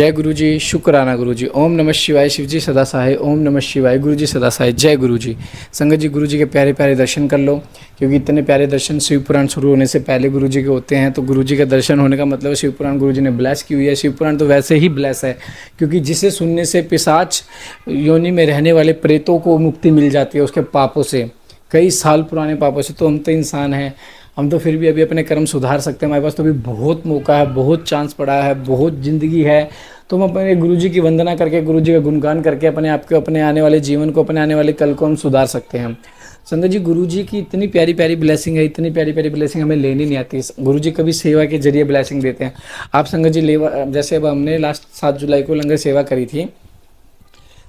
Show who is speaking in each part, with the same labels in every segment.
Speaker 1: जय गुरु जी, शुक्राना गुरु जी। ओम नमः शिवाय, शिव जी सदा सहाय। ओम नमः शिवाय, गुरु जी सदा सहाय। जय गुरु जी। संगत जी, गुरु जी के प्यारे प्यारे दर्शन कर लो, क्योंकि इतने प्यारे दर्शन शिव पुराण शुरू होने से पहले गुरु जी के होते हैं। तो गुरु जी का दर्शन होने का मतलब शिव पुराण गुरु जी ने ब्लेस की हुई है। शिव पुराण तो वैसे ही ब्लेस है, क्योंकि जिसे सुनने से पिशाच योनि में रहने वाले प्रेतों को मुक्ति मिल जाती है उसके पापों से, कई साल पुराने पापों से। तो हम तो इंसान हैं, हम तो फिर भी अभी अपने कर्म सुधार सकते हैं। हमारे पास तो अभी बहुत मौका है, बहुत चांस पड़ा है, बहुत ज़िंदगी है। तो हम अपने गुरु जी की वंदना करके, गुरु जी का गुणगान करके अपने आप को, अपने आने वाले जीवन को, अपने आने वाले कल को हम सुधार सकते हैं। संगत जी, गुरु जी की इतनी प्यारी प्यारी ब्लेसिंग है, इतनी प्यारी प्यारी ब्लेसिंग हमें लेनी नहीं आती। गुरु जी कभी सेवा के जरिए ब्लेसिंग देते हैं। आप संगत जी जैसे अब हमने लास्ट 7 जुलाई को लंगर सेवा करी थी,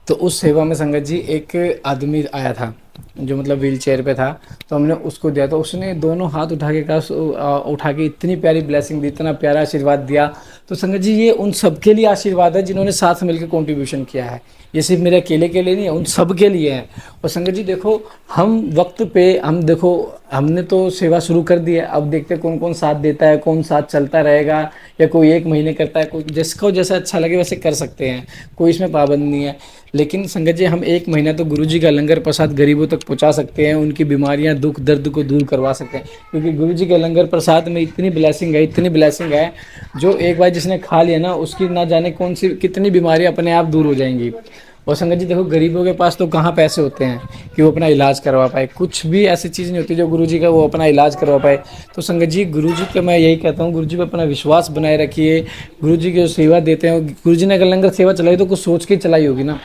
Speaker 1: तो उस सेवा में संगत जी एक आदमी आया था जो मतलब व्हील चेयर पर था। तो हमने उसको दिया, तो उसने दोनों हाथ उठा के कहा, उठा के इतनी प्यारी ब्लेसिंग दी, इतना प्यारा आशीर्वाद दिया। तो संगत जी, ये उन सब के लिए आशीर्वाद है जिन्होंने साथ मिलकर कंट्रीब्यूशन किया है। ये सिर्फ मेरे अकेले के लिए नहीं है, उन सब के लिए है। और संगत जी देखो, हम वक्त पे हम देखो, हमने तो सेवा शुरू कर दी है। अब देखते हैं कौन कौन साथ देता है, कौन साथ चलता रहेगा, या कोई 1 महीने करता है, कोई जिसको जैसा अच्छा लगे वैसे कर सकते हैं, कोई इसमें पाबंद नहीं है। लेकिन संगत जी, हम 1 महीना तो गुरु जी का लंगर प्रसाद गरीबों तक पहुंचा सकते हैं, उनकी बीमारियां, दुख दर्द को दूर करवा सकते हैं। क्योंकि गुरु जी के लंगर प्रसाद में इतनी ब्लेसिंग है, इतनी ब्लेसिंग है, जो एक बार जिसने खा लिया ना, उसकी ना जाने कौन सी कितनी बीमारियां अपने आप दूर हो जाएंगी। और संगत जी देखो, गरीबों के पास तो कहाँ पैसे होते हैं कि वो अपना इलाज करवा पाए। कुछ भी ऐसी चीज़ नहीं होती जो गुरु जी का वो अपना इलाज करवा पाए। तो संगत जी, गुरु जी का मैं यही कहता हूँ, गुरु जी पे अपना विश्वास बनाए रखिए। गुरु जी की जो सेवा देते हैं, गुरु जी ने अगर लंगर सेवा चलाई तो कुछ सोच के चलाई होगी ना।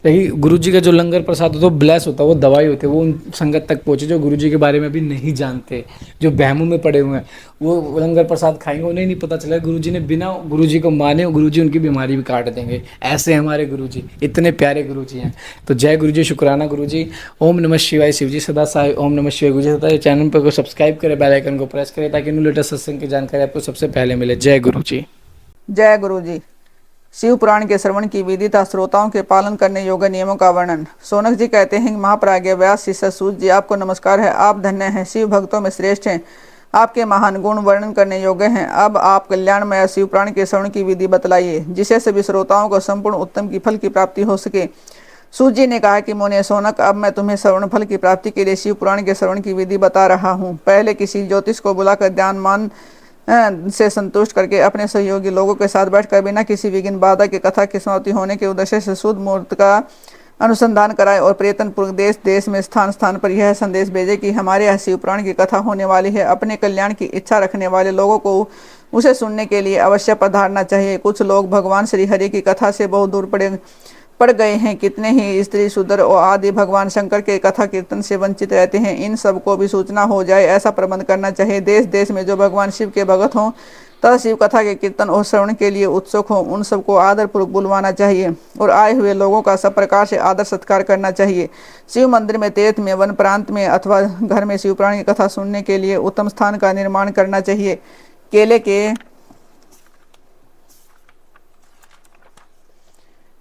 Speaker 1: यही गुरु जी का जो लंगर प्रसाद होता है वो ब्लेस होता है, वो दवाई होती है। वो उन संगत तक पहुँचे जो गुरु जी के बारे में भी नहीं जानते, जो बहमों में पड़े हुए हैं। वो लंगर प्रसाद खाएंगे, उन्हें नहीं पता चला गुरु जी ने बिना गुरु जी को माने गुरु जी उनकी बीमारी भी काट देंगे। ऐसे हमारे गुरु जी, इतने प्यारे गुरु जी हैं। तो जय गुरु जी, शुक्राना गुरु जी। ओम नमः शिवाय, शिव जी सदा सहाय। ओम नमः शिवाय, गुरु जी सदा। चैनल पर को सब्सक्राइब करें, बेल आइकन को प्रेस करें, ताकि न्यू लेटेस्ट सत्संग की जानकारी आपको सबसे पहले मिले। जय गुरु जी।
Speaker 2: जय गुरु जी। शिव पुराण के श्रवण की विधि तथा श्रोताओं के पालन करने योग्य नियमों का वर्णन। सोनक जी कहते हैं, महाप्राज्ञ व्यास शिष्य सूत जी, आपको नमस्कार है। आप धन्य हैं, शिव भक्तों में श्रेष्ठ हैं, आपके महान गुण वर्णन करने योग्य हैं। अब आप कल्याणमय शिव पुराण के श्रवण की विधि बतलाइए, जिससे सभी श्रोताओं को संपूर्ण उत्तम की फल की प्राप्ति हो सके। सूत जी ने कहा कि मुने सोनक, अब मैं तुम्हें श्रवण फल की प्राप्ति के लिए शिव पुराण के श्रवण की विधि बता रहा हूँ। पहले किसी ज्योतिष को बुलाकर ध्यान मान से संतुष्ट करके अपने सहयोगी लोगों के साथ बैठकर बिना किसी विघ्न बाधा के कथा की समाप्ति होने के उद्देश्य से शुद्ध मुहूर्त का अनुसंधान कराए और प्रयत्नपूर्वक देश देश में स्थान स्थान पर यह संदेश भेजे कि हमारे यहाँ शिव पुराण की कथा होने वाली है। अपने कल्याण की इच्छा रखने वाले लोगों को उसे सुनने के लिए अवश्य पधारना चाहिए। कुछ लोग भगवान श्री हरि की कथा से बहुत दूर पड़ गए हैं। कितने ही स्त्री शूद्र और आदि भगवान शंकर के कथा कीर्तन से वंचित रहते हैं। इन सब को भी सूचना हो जाए, ऐसा प्रबंध करना चाहिए। देश देश में जो भगवान शिव के भगत हों तथा शिव कथा के कीर्तन और श्रवण के लिए उत्सुक हों, उन सबको आदरपूर्वक बुलवाना चाहिए और आए हुए लोगों का सब प्रकार से आदर सत्कार करना चाहिए। शिव मंदिर में, तीर्थ में, वन प्रांत में अथवा घर में शिव पुराण की कथा सुनने के लिए उत्तम स्थान का निर्माण करना चाहिए।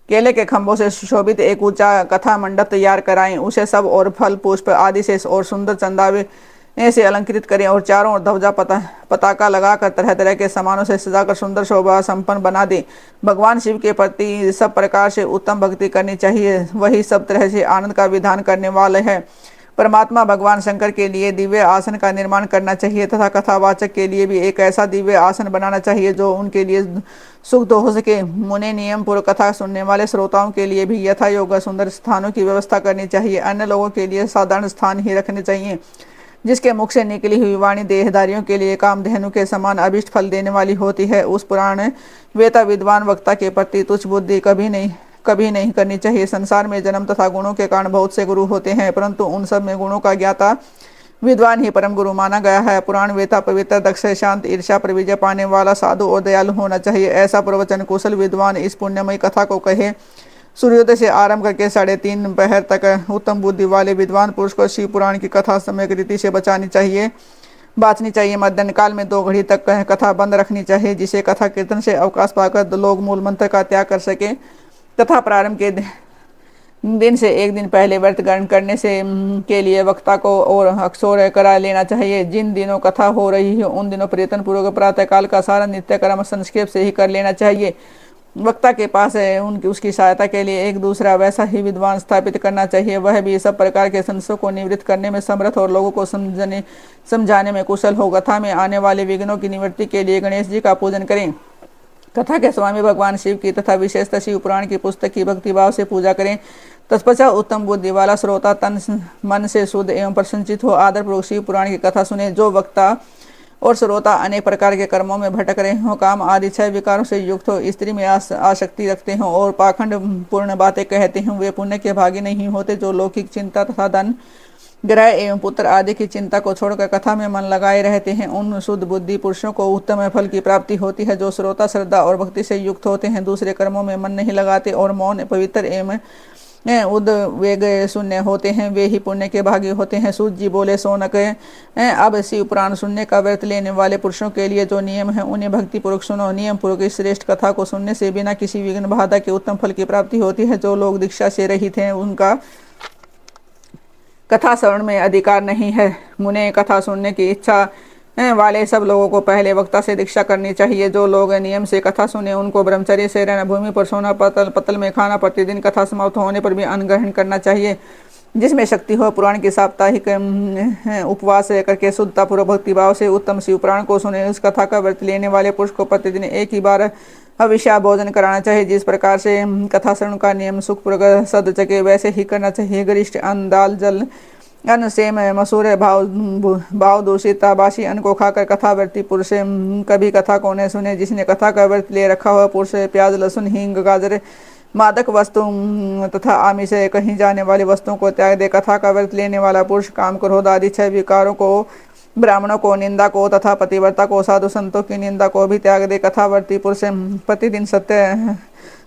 Speaker 2: केले के खंभों से सुशोभित एक ऊंचा कथा मंडप तैयार कराएं। उसे सब और फल पुष्प आदि से और सुंदर चंदावे से अलंकृत करें और चारों ओर ध्वजा पताका लगाकर तरह तरह के सामानों से सजाकर सुंदर शोभा संपन्न बना दें। भगवान शिव के प्रति सब प्रकार से उत्तम भक्ति करनी चाहिए, वही सब तरह से आनंद का विधान करने वाले है। परमात्मा भगवान शंकर के लिए दिव्य आसन का निर्माण करना चाहिए तथा कथावाचक के लिए भी एक ऐसा दिव्य आसन बनाना चाहिए जो उनके लिए सुख हो सके। मुने नियम पूर्व कथा सुनने वाले श्रोताओं के लिए भी यथा योग्य सुंदर स्थानों की व्यवस्था करनी चाहिए। अन्य लोगों के लिए साधारण स्थान ही रखने चाहिए। जिसके मुख से निकली हुई वाणी देहधारियों के लिए कामधेनु के समान अभिष्ट फल देने वाली होती है, उस पुराण वेता विद्वान वक्ता के प्रति तुच्छ बुद्धि कभी नहीं करनी चाहिए। संसार में जन्म तथा गुणों के कारण बहुत से गुरु होते हैं, परंतु उन सब में गुणों का ज्ञाता विद्वान ही परम गुरु माना गया है। पुराण वेता पवित्र, दक्ष, शांत, ईर्ष्या पर विजय पाने वाला, साधु और दयालु होना चाहिए। ऐसा प्रवचन कुशल विद्वान इस पुण्यमयी कथा को कहे। सूर्योदय से आरंभ करके 3:30 पहर तक उत्तम बुद्धि वाले विद्वान पुरुष को शिव पुराण की कथा सम्यक रीति से बाँचनी चाहिए। मध्याह्न काल में 2 घड़ी तक कथा बंद रखनी चाहिए, जिसे कथा कीर्तन से अवकाश पाकर लोग मूल मंत्र का त्याग कर सके तथा प्रारंभ के दिन से 1 दिन पहले व्रत ग्रहण करने से के लिए वक्ता को और अक्षोर करा लेना चाहिए। जिन दिनों कथा हो रही है उन दिनों प्रयत्न पूर्वक प्रातःकाल का सारा नित्य कर्म संक्षेप से ही कर लेना चाहिए। वक्ता के पास उनकी उसकी सहायता के लिए एक दूसरा वैसा ही विद्वान स्थापित करना चाहिए, वह भी सब प्रकार के संशयों को निवृत्त करने में समर्थ और लोगों को समझाने में कुशल हो। कथा में आने वाले विघ्नों की निवृत्ति के लिए गणेश जी का पूजन करें। कथा के स्वामी भगवान शिव की तथा विशेषतः शिव पुराण की पुस्तक की भक्तिभाव से पूजा करें। तत्पश्चात उत्तम बुद्धि वाला श्रोता तन मन से शुद्ध एवं प्रसन्नचित हो आदरपूर्वक शिव पुराण की कथा सुने। जो वक्ता और श्रोता अनेक प्रकार के कर्मों में भटक रहे हों, काम आदि 6 विकारों से युक्त हो, स्त्री में आसक्ति रखते हों और पाखंड पूर्ण बातें कहते हों, वे पुण्य के भागी नहीं होते। जो लौकिक चिंता तथा धन ग्रह एवं पुत्र आदि की चिंता को छोड़कर कथा में मन लगाए रहते हैं, उन शुद्ध बुद्धि पुरुषों को उत्तम फल की प्राप्ति होती है। जो श्रोता श्रद्धा और भक्ति से युक्त होते हैं, दूसरे कर्मों में मन नहीं लगाते और मौन पवित्र एवं उद्वेग शून्य होते हैं, वे ही पुण्य के भागी होते हैं। सूत जी बोले, सोनक अब शिव पुराण सुनने का व्रत लेने वाले पुरुषों के लिए जो नियम है उन्हें भक्ति पूर्वक सुनो। नियम पूर्वक इस श्रेष्ठ कथा को सुनने से बिना किसी विघ्न बाधा के उत्तम फल की प्राप्ति होती है। जो लोग दीक्षा से रहित हैं उनका कथा श्रवण में अधिकार नहीं है। मुने कथा सुनने की इच्छा वाले सब लोगों को पहले वक्ता से दीक्षा करनी चाहिए। जो लोग नियम से कथा सुने उनको ब्रह्मचर्य से रहना, भूमि पर सोना, पतल में खाना, प्रतिदिन कथा समाप्त होने पर भी अन्न ग्रहण करना चाहिए। जिसमें शक्ति हो पुराण की साप्ताहिक उपवास करके शुद्धता पूर्वक भक्तिभाव से उत्तम शिव पुराण को सुने। उस कथा का व्रत लेने वाले पुरुष को प्रतिदिन एक ही बार हविष्य भोजन कराना चाहिए। जिस प्रकार से कथा श्रवण का नियम सुखपूर्वक सदचके वैसे ही करना चाहिए। गरिष्ठ अन्न, दाल, जल, अन्न, सेम, मसूर, भाव दूषित बासी अन्न को खाकर कथा व्रती पुरुष कभी कथा को न सुने। जिसने कथा का व्रत ले रखा हुआ पुरुष प्याज, लहसुन, हींग, गाजर, मादक वस्तु तथा आमिष से कहीं जाने वाली वस्तुओं को त्याग दे। कथा का व्रत लेने वाला पुरुष काम, क्रोध आदि 6 विकारों को, ब्राह्मणों को, निंदा को तथा पतिव्रता को, साधु संतों की निंदा को भी त्याग दे। कथावर्ती पुरुष प्रतिदिन सत्य,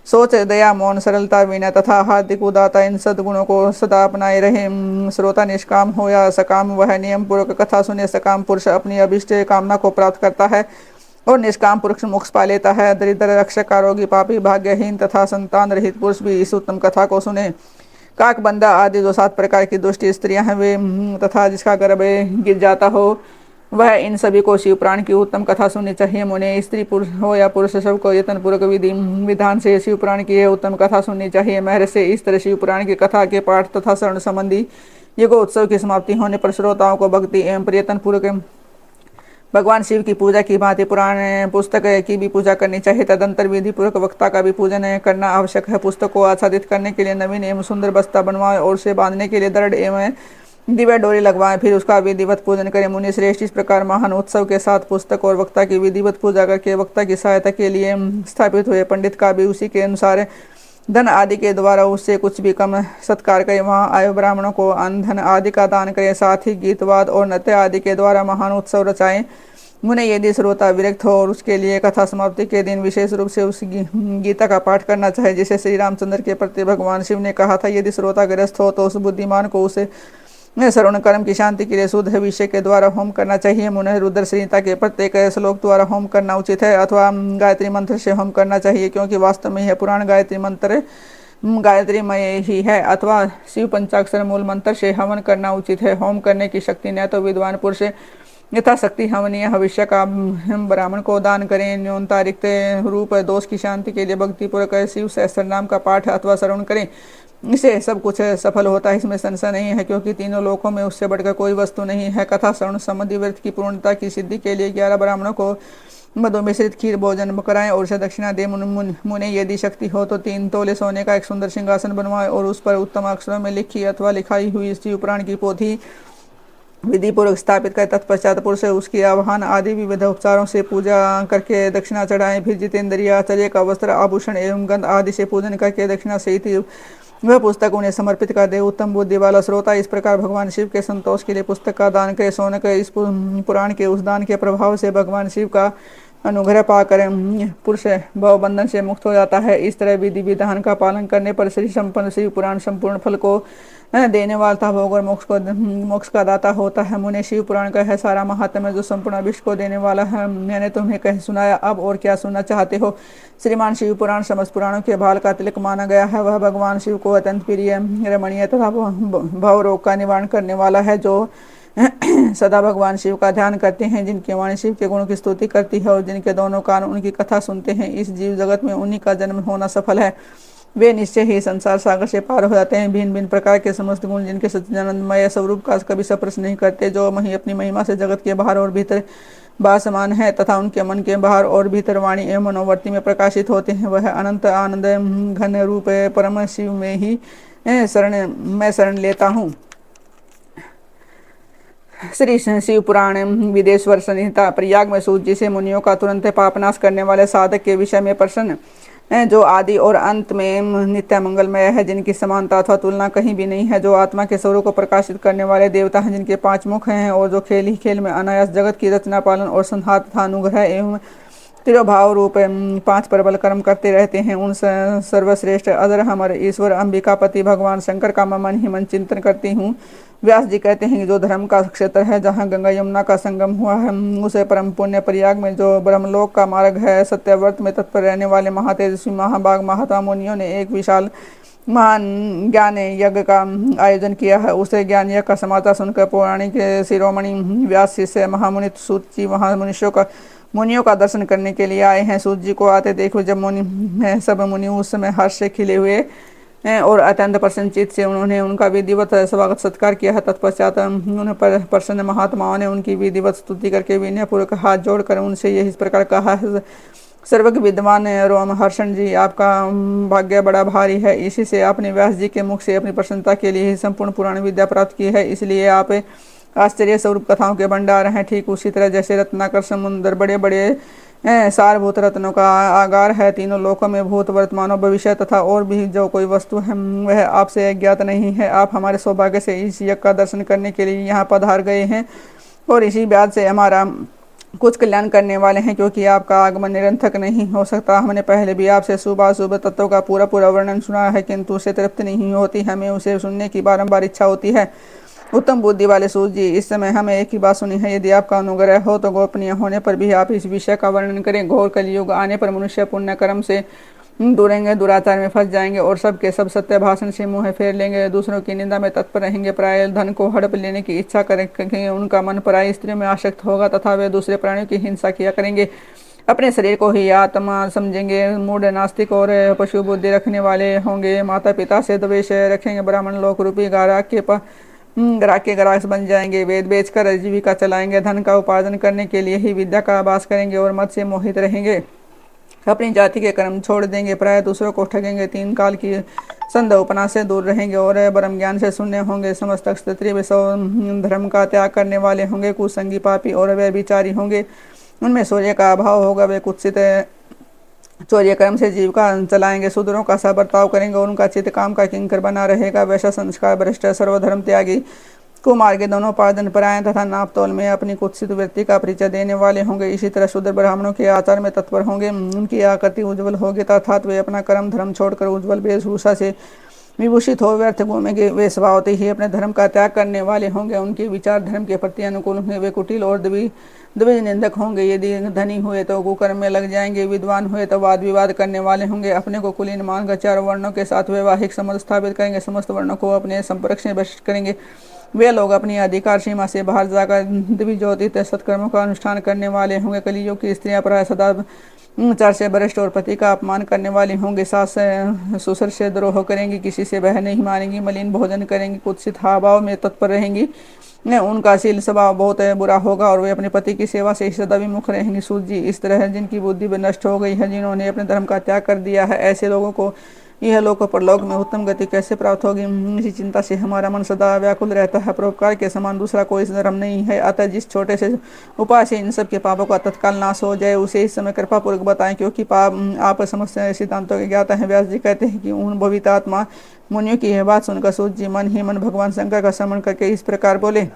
Speaker 2: सोच, दया, मौन, सरलता, विनय तथा हार्दिक उदारता इन सद्गुणों को सदा अपनाए रहे। श्रोता निष्काम हो या सकाम, वह नियम पूर्वक कथा सुने। सकाम पुरुष अपनी अभिष्ट कामना को प्राप्त करता है और निष्काम पुरुष मोक्ष पा लेता है। दरिद्र, रक्षक, आरोगी, पापी, भाग्यहीन तथा संतान रहित पुरुष भी इस उत्तम कथा को सुने। काक, बंदा आदि जो 7 प्रकार की दुष्ट स्त्रियां हैं वे तथा जिसका गर्भ गिर जाता हो, वह इन सभी को शिव पुराण की उत्तम कथा सुननी चाहिए। मुने स्त्री पुरुष हो या पुरुष सबको यत्न पूर्वक विधि विधान से शिव पुराण की यह उत्तम कथा सुननी चाहिए। महर्षि इस तरह शिव पुराण की कथा के पाठ तथा श्रवण संबंधी युगो उत्सव की समाप्ति होने पर श्रोताओं को भक्ति एवं प्रयत्न पूर्वक भगवान शिव की पूजा की भांति पुराण पुस्तक की भी पूजा करनी चाहिए। तदंतर विधि पूर्वक वक्ता का भी पूजन करना आवश्यक है। पुस्तक को आच्छादित करने के लिए नवीन एवं सुंदर बस्ता बनवाएं और उसे बांधने के लिए दृढ़ एवं दिव्य डोरी लगवाएं, फिर उसका विधिवत पूजन करें। मुनि श्रेष्ठ इस प्रकार महान उत्सव के साथ पुस्तक और वक्ता की विधिवत पूजा करके वक्ता की सहायता के लिए स्थापित हुए। पंडित का भी उसी के अनुसार धन आदि के द्वारा उससे कुछ भी कम सत्कार करें। वहाँ आए ब्राह्मणों को अन्न, धन आदि का दान करें। साथ ही गीतवाद और नृत्य आदि के द्वारा महान उत्सव रचाएं। मुने यदि श्रोता विरक्त हो और उसके लिए कथा समाप्ति के दिन विशेष रूप से उस गीता का पाठ करना चाहे, जिसे श्री रामचंद्र के प्रति भगवान शिव ने कहा था, यदि श्रोता ग्रस्त हो तो उस बुद्धिमान को उसे श्रवण कर्म की शांति के लिए शुद्ध विषय के द्वारा होम करना चाहिए। मुने रुद्र संहिता के प्रत्येक श्लोक द्वारा होम करना उचित है अथवा गायत्री मंत्र से होम करना चाहिए, क्योंकि वास्तव में यह पुराण गायत्री मंत्र गायत्रीमय ही है, अथवा शिव पंचाक्षर मूल मंत्र से हवन करना उचित है। होम करने की शक्ति न तो विद्वान पुरुष यथाशक्ति हवनीय भविष्य का ब्राह्मण को दान करें, न्यूनतारिक्त रूप दोष की शांति के लिए भक्तिपूर्वक शिव सहस्त्र नाम का पाठ अथवा श्रवण करें। इसे सब कुछ सफल होता है, इसमें संशय नहीं है, क्योंकि तीनों लोकों में उससे बढ़कर कोई वस्तु नहीं है। कथा श्रवण संबंधी व्रत की पूर्णता की सिद्धि के लिए 11 ब्राह्मणों को मधु मिश्रित खीर भोजन कराएं और उसे दक्षिणा दे। मुने यदि शक्ति हो तो 3 तोले सोने का एक सुंदर सिंहासन बनवाएं और उस पर उत्तम अक्षरों में लिखी अथवा लिखाई हुई शिव पुराण की पोथी विधि पूर्वक स्थापित कर तत्पश्चात पुरुष उसकी आवाहन आदि विविध उपचारों से पूजा करके दक्षिणा चढ़ाएं। फिर जितेंद्रिय आचार्य का वस्त्र, आभूषण एवं गंध आदि से पूजन करके दक्षिणा सहित वह पुस्तक उन्हें समर्पित कर दे। उत्तम बुद्धि वाला श्रोता इस प्रकार भगवान शिव के संतोष के लिए पुस्तक का दान करे। सोनक इस पुराण के उस दान के प्रभाव से भगवान शिव का अनुग्रह पाकर पुरुष भव बंधन से मुक्त हो जाता है। इस तरह विधि विधान का पालन करने पर श्री संपन्न शिव पुराण संपूर्ण फल को देने वाला भोग और मोक्ष का दाता होता है। मुने शिव पुराण का है सारा महात्म्य जो संपूर्ण अभिष्ट को देने वाला है, मैंने तुम्हें कह सुनाया, अब और क्या सुनना चाहते हो। श्रीमान शिव पुराण समस्त पुराणों के भाल का तिलक माना गया है। वह भगवान शिव को अत्यंत प्रिय, रमणीय तथा भव रोग का निवारण करने वाला है। जो सदा भगवान शिव का ध्यान करते हैं, जिनकी वाणी शिव के गुणों की स्तुति करती है और जिनके दोनों कान उनकी कथा सुनते हैं, इस जीव जगत में उन्हीं का जन्म होना सफल है। वे निश्चय ही संसार सागर से पार हो जाते हैं। भिन्न भिन्न प्रकार के समस्त गुण जिनके सच्चिदानंदमय स्वरूप का कभी स्पर्श नहीं करते, जो वही अपनी महिमा से जगत के बाहर और भीतर भासमान है तथा उनके मन के बाहर और भीतर वाणी एवं मनोवर्ती में प्रकाशित होते हैं, वह अनंत आनंद घन रूप परम शिव में ही मैं शरण लेता हूँ। श्री शिव पुराण विदेश्वर संहिता। प्रयाग में सूत जी से मुनियों का तुरंत पापनाश करने वाले साधक के विषय में प्रश्न, जो आदि और अंत में नित्य मंगलमय है, जिनकी समानता अथवा तुलना कहीं भी नहीं है, जो आत्मा के स्वरूप को प्रकाशित करने वाले देवता हैं, जिनके 5 मुख हैं और जो खेल ही खेल में अनायास जगत की रचना पालन और संहार तथा अनुग्रह एवं तिरोभाव रूप 5 प्रबल कर्म करते रहते हैं, उन सर्वश्रेष्ठ अजर हमर ईश्वर अंबिकापति भगवान शंकर का मन ही मन चिंतन करती हूँ। व्यास जी कहते हैं कि जो धर्म का क्षेत्र है, जहाँ गंगा यमुना का संगम हुआ है, उसे परम पुण्य प्रयाग में जो ब्रह्मलोक का मार्ग है, सत्यव्रत में तत्पर रहने वाले महातेजस्वी महाभाग महात्मा मुनियों ने एक विशाल महान ज्ञान यज्ञ का आयोजन किया है। उसे ज्ञान यज्ञ का समाचार सुनकर पौराणिक शिरोमणि व्यास शिष्य महामुनि सूत जी मुनियों का दर्शन करने के लिए आए हैं। सूत जी को आते देखो जब सब मुनि उस समय हर्ष से खिले हुए और अत्यंत प्रसन्नचित से उन्होंने उनका विधिवत स्वागत सत्कार किया है। तत्पश्चात उन्होंने प्रसन्न महात्माओं ने उनकी विधिवत स्तुति करके विनयपूर्वक हाथ जोड़कर उनसे यही इस प्रकार कहा है, सर्वज्ञ विद्वान रोम हर्षण जी, आपका भाग्य बड़ा भारी है। इसी से आपने व्यास जी के मुख से अपनी प्रसन्नता के लिए ही संपूर्ण पुराण विद्या प्राप्त की है, इसलिए आप आश्चर्य स्वरूप कथाओं के भंडार हैं। ठीक उसी तरह जैसे रत्नाकर समुद्र बड़े बड़े सारभूत रत्नों का आगार है, तीनों लोकों में भूत वर्तमान भविष्य तथा और भी जो कोई वस्तु है वह आपसे अज्ञात नहीं है। आप हमारे सौभाग्य से इस यज्ञ का दर्शन करने के लिए यहाँ पधार गए हैं और इसी ब्याज से हमारा कुछ कल्याण करने वाले हैं, क्योंकि आपका आगमन निरंथक नहीं हो सकता। हमने पहले भी आपसे शुभ तत्वों का पूरा वर्णन सुना है, किंतु उसे तृप्ति नहीं होती, हमें उसे सुनने की बारंबार इच्छा होती है। उत्तम बुद्धि वाले सूत जी, इस समय हमें एक ही बात सुनी है, यदि आपका अनुग्रह हो तो गोपनीय होने पर भी आप इस विषय का वर्णन करें। घोर कलयुग आने पर मनुष्य पुण्य कर्म से दूरेंगे, दुराचार में फंस जाएंगे और सबके सब सत्य भाषण से मुंह फेर लेंगे, दूसरों की निंदा में तत्पर रहेंगे, प्राय धन को हड़प लेने की इच्छा करेंगे, उनका मन पराई स्त्रियों में आसक्त होगा तथा वे दूसरे प्राणियों की हिंसा किया करेंगे, अपने शरीर को ही आत्मा समझेंगे, मूढ़ नास्तिक और पशु बुद्धि रखने वाले होंगे, माता पिता से द्वेष रखेंगे, ब्राह्मण लोक रूपी ग्राहक के ग्राहक बन जाएंगे, वेद बेचकर आजीविका चलाएंगे, धन का उपार्जन करने के लिए ही विद्या का आभास करेंगे और मत से मोहित रहेंगे, अपनी जाति के कर्म छोड़ देंगे, प्राय दूसरों को ठगेंगे, 3 काल की संध उपना से दूर रहेंगे और ब्रह्म ज्ञान से शून्य होंगे, समस्त क्षत्रिय धर्म का त्याग करने वाले होंगे, कुसंगी पापी और व्यभिचारी होंगे, उनमें सूर्य का अभाव होगा, वे कुत्सित चौर्य कर्म से जीविका चलाएंगे, शूद्रों का सा बर्ताव करेंगे और उनका चित्त काम का किंकर बना रहेगा, वैसा संस्कार भ्रष्ट सर्वधर्म त्यागी कुमार के दोनों पार्दन परायण तथा नाप तोल में अपनी कुत्सित वृत्ति का परिचय देने वाले होंगे। इसी तरह शूद्र ब्राह्मणों के आचार में तत्पर होंगे, उनकी आकृति उज्ज्वल होगी अर्थात वे अपना कर्म धर्म छोड़कर उज्ज्वल वेशभूषा से विभूषित हो व्यर्थ घूमेंगे, वे स्वभावतः ही अपने धर्म का त्याग करने वाले होंगे, उनके विचार धर्म के प्रति अनुकूल होंगे, वे कुटिल और द्विज निंदक होंगे, यदि धनी हुए तो कुकर्म में लग जाएंगे, विद्वान हुए तो वाद विवाद करने वाले होंगे, अपने को कुलीन मानकर 4 वर्णों के साथ वैवाहिक संबंध स्थापित करेंगे, समस्त वर्णों को अपने संपर्क से भ्रष्ट करेंगे, वे लोग अपनी अधिकार सीमा से बाहर जाकर द्विजोतित सत्कर्मों का अनुष्ठान करने वाले होंगे, कलियुग की स्त्रियां प्राय सदाचार से भ्रष्ट और पति का अपमान करने वाले होंगे, सास ससुर से द्रोह करेंगी, किसी से बह नहीं मानेंगी, मलिन भोजन करेंगी, कुत्सित हाव में तत्पर रहेंगी, उनका शील स्वभाव बहुत बुरा होगा और वे अपने पति की सेवा से सदा विमुख रहेंगे। सूत जी, इस तरह जिनकी बुद्धि नष्ट हो गई है, जिन्होंने अपने धर्म का त्याग कर दिया है, ऐसे लोगों को यह लोक परलोक में उत्तम गति कैसे प्राप्त होगी, इसी चिंता से हमारा मन सदा व्याकुल रहता है। परोपकार के समान दूसरा कोई धर्म नहीं है, अतः जिस छोटे से उपाय से इन सब के पापों का तत्काल नाश हो जाए उसे इस समय कृपा पूर्वक बताएं, क्योंकि पाप आप समस्त सिद्धांतों के ज्ञाता हैं। व्यास जी कहते हैं कि उन भवितात्मा मुनियों की यह बात सुनकर सूत जी मन ही मन भगवान शंकर का स्मरण करके इस प्रकार बोले।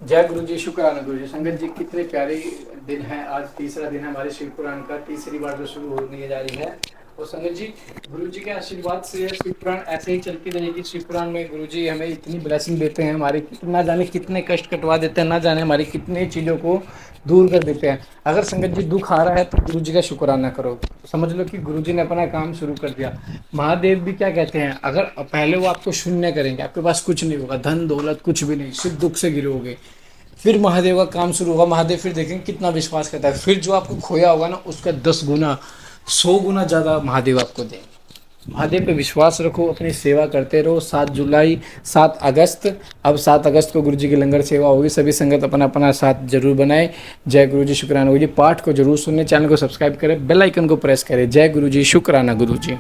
Speaker 1: जय गुरु जी, शुक्राना गुरु जी। संगत जी, कितने प्यारे दिन है। आज तीसरा दिन है हमारे शिव पुराण का, तीसरी बार जो शुरू होने जा रही है और संगत जी, गुरु जी के आशीर्वाद से शिव पुराण ऐसे ही चलती रहेगी। शिव पुराण में गुरु जी हमें इतनी ब्लेसिंग देते हैं, हमारे ना जाने कितने कष्ट कटवा देते हैं, ना जाने हमारी कितनी चीज़ों को दूर कर देते हैं। अगर संगत जी दुख आ रहा है तो गुरु जी का शुक्राना करो, समझ लो कि गुरु जी ने अपना काम शुरू कर दिया। महादेव भी क्या कहते हैं, अगर पहले वो आपको शून्य करेंगे, आपके पास कुछ नहीं होगा, धन दौलत कुछ भी नहीं, सिर्फ दुख से गिरोगे, फिर महादेव का काम शुरू होगा। महादेव फिर देखेंगे कितना विश्वास करता है, फिर जो आपको खोया होगा ना उसका 10 गुना 100 गुना ज़्यादा महादेव आपको देंगे। महादेव पे विश्वास रखो, अपनी सेवा करते रहो। 7 अगस्त, अब 7 अगस्त को गुरु जी की लंगर सेवा होगी, सभी संगत अपना अपना साथ जरूर बनाए। जय गुरु जी, शुक्राना गुरु जी। पाठ को जरूर सुनने, चैनल को सब्सक्राइब करें, बेल आइकन को प्रेस करें। जय गुरु जी, शुक्राना गुरु जी।